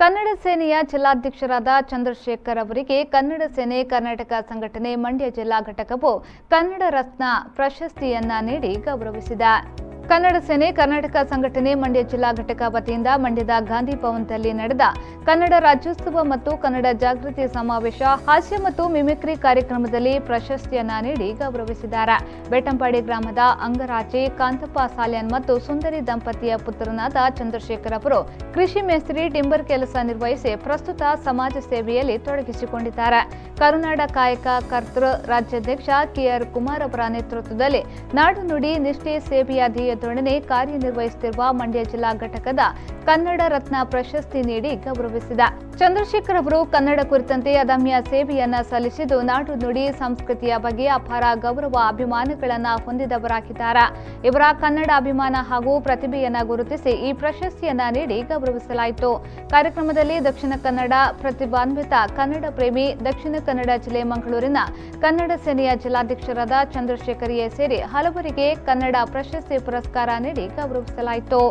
ಕನ್ನಡ ಸೇನೆಯ ಜಿಲ್ಲಾಧ್ಯಕ್ಷರಾದ ಚಂದ್ರಶೇಖರ್ ಅವರಿಗೆ ಕನ್ನಡ ಸೇನೆ ಕರ್ನಾಟಕ ಸಂಘಟನೆ ಮಂಡ್ಯ ಜಿಲ್ಲಾ ಘಟಕವು ಕನ್ನಡ ರತ್ನ ಪ್ರಶಸ್ತಿಯನ್ನ ನೀಡಿ ಗೌರವಿಸಿದೆ. ಕನ್ನಡ ಸೇನೆ ಕರ್ನಾಟಕ ಸಂಘಟನೆ ಮಂಡ್ಯ ಜಿಲ್ಲಾ ಘಟಕ ವತಿಯಿಂದ ಮಂಡ್ಯದ ಗಾಂಧಿ ಭವನದಲ್ಲಿ ನಡೆದ ಕನ್ನಡ ರಾಜ್ಯೋತ್ಸವ ಮತ್ತು ಕನ್ನಡ ಜಾಗೃತಿ ಸಮಾವೇಶ, ಹಾಸ್ಯ ಮತ್ತು ಮಿಮಿಕ್ರಿ ಕಾರ್ಯಕ್ರಮದಲ್ಲಿ ಪ್ರಶಸ್ತಿಯನ್ನ ನೀಡಿ ಗೌರವಿಸಿದ್ದಾರೆ. ಬೆಟ್ಟಂಪಾಡಿ ಗ್ರಾಮದ ಅಂಗರಾಚೆ ಕಾಂತಪ್ಪ ಸಾಲ್ಯಾನ್ ಮತ್ತು ಸುಂದರಿ ದಂಪತಿಯ ಪುತ್ರನಾದ ಚಂದ್ರಶೇಖರ್ ಅವರು ಕೃಷಿ ಮೇಸ್ತ್ರಿ ಟಿಂಬರ್ ಕೆಲಸ ನಿರ್ವಹಿಸಿ ಪ್ರಸ್ತುತ ಸಮಾಜ ಸೇವೆಯಲ್ಲಿ ತೊಡಗಿಸಿಕೊಂಡಿದ್ದಾರೆ. ಕರುನಾಡ ಕಾಯಕ ಕರ್ತೃ ರಾಜ್ಯಾಧ್ಯಕ್ಷ ಕೆಆರ್ ಕುಮಾರ್ ಅವರ ನೇತೃತ್ವದಲ್ಲಿ ನಾಡು ನುಡಿ ನಿಷ್ಠೆ ಸೇವೆಯ ಧ್ಯೇಯದೊಡನೆ ಕಾರ್ಯನಿರ್ವಹಿಸುತ್ತಿರುವ ಮಂಡ್ಯ ಜಿಲ್ಲಾ ಘಟಕದ ಕನ್ನಡ ರತ್ನ ಪ್ರಶಸ್ತಿ ನೀಡಿ ಗೌರವಿಸಿದೆ. ಚಂದ್ರಶೇಖರ್ ಅವರು ಕನ್ನಡ ಕುರಿತಂತೆ ಅದಮ್ಯ ಸೇವೆಯನ್ನ ಸಲ್ಲಿಸಿದ್ದು ನಾಡು ನುಡಿ ಸಂಸ್ಕೃತಿಯ ಬಗ್ಗೆ ಅಪಾರ ಗೌರವ ಅಭಿಮಾನಗಳನ್ನ ಹೊಂದಿದವರಾಗಿದ್ದಾರೆ. ಇವರ ಕನ್ನಡ ಅಭಿಮಾನ ಹಾಗೂ ಪ್ರತಿಭೆಯನ್ನ ಗುರುತಿಸಿ ಈ ಪ್ರಶಸ್ತಿಯನ್ನ ನೀಡಿ ಗೌರವಿಸಲಾಯಿತು. ಕಾರ್ಯಕ್ರಮದಲ್ಲಿ ದಕ್ಷಿಣ ಕನ್ನಡ ಪ್ರತಿಭಾನ್ವಿತ ಕನ್ನಡ ಪ್ರೇಮಿ ದಕ್ಷಿಣ ಕನ್ನಡ ಜಿಲ್ಲೆ ಮಂಗಳೂರಿನ ಕನ್ನಡ ಸೇನೆಯ ಜಿಲ್ಲಾಧ್ಯಕ್ಷರಾದ ಚಂದ್ರಶೇಖರ್ ಸೇರಿ ಹಲವರಿಗೆ ಕನ್ನಡ ಪ್ರಶಸ್ತಿ ಪುರಸ್ಕಾರ ನೀಡಿ ಗೌರವಿಸಲಾಯಿತು.